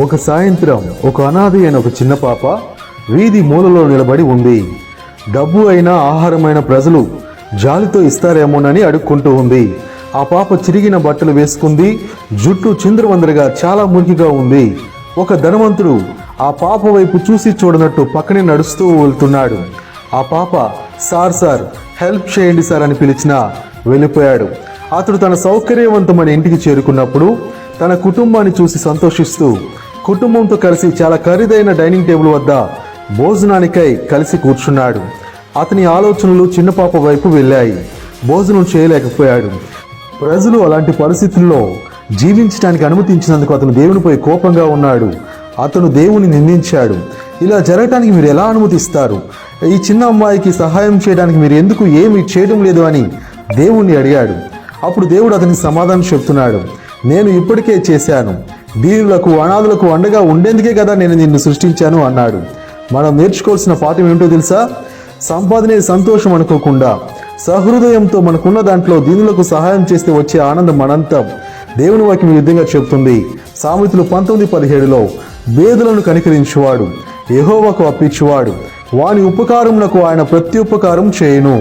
ఒక సాయంత్రం ఒక అనాథ అయిన ఒక చిన్న పాప వీధి మూలలో నిలబడి ఉంది. డబ్బు అయినా ఆహారమైన ప్రజలు జాలితో ఇస్తారేమోనని అడుక్కుంటూ ఉంది. ఆ పాప చిరిగిన బట్టలు వేసుకుంది. జుట్టు చిందరవందరగా చాలా మురికిగా ఉంది. ఒక ధనవంతుడు ఆ పాప వైపు చూసి చూడనట్టు పక్కనే నడుస్తూ వెళ్తున్నాడు. ఆ పాప సార్ హెల్ప్ చేయండి సార్ అని పిలిచినా వెళ్ళిపోయాడు. అతడు తన సౌకర్యవంతమైన ఇంటికి చేరుకున్నప్పుడు తన కుటుంబాన్ని చూసి సంతోషిస్తూ కుటుంబంతో కలిసి చాలా ఖరీదైన డైనింగ్ టేబుల్ వద్ద భోజనానికై కలిసి కూర్చున్నాడు. అతని ఆలోచనలు చిన్న పాప వైపు వెళ్ళాయి. భోజనం చేయలేకపోయాడు. ప్రజలు అలాంటి పరిస్థితుల్లో జీవించడానికి అనుమతించినందుకు అతను దేవునిపై కోపంగా ఉన్నాడు. అతను దేవుని నిందించాడు. ఇలా జరగటానికి మీరు ఎలా అనుమతిస్తారు? ఈ చిన్న అమ్మాయికి సహాయం చేయడానికి మీరు ఎందుకు ఏమీ చేయడం లేదు అని దేవుణ్ణి అడిగాడు. అప్పుడు దేవుడు అతనికి సమాధానం చెప్తున్నాడు. నేను ఇప్పటికే చేశాను. దీనులకు అనాథులకు అండగా ఉండేందుకే కదా నేను నిన్ను సృష్టించాను అన్నాడు. మనం నేర్చుకోవాల్సిన పాఠం ఏమిటో తెలుసా? సంపాదనే సంతోషం అనుకోకుండా సహృదయంతో మనకున్న దాంట్లో దీనులకు సహాయం చేస్తే వచ్చే ఆనందం అనంతం. దేవుని వాక్యం ఈ విధంగా చెబుతుంది. సామెతలు 19:17లో పేదలను కనికరించువాడు యెహోవాకు అప్పించువాడు, వాని ఉపకారమునకు ఆయన ప్రత్యుపకారం చేయును.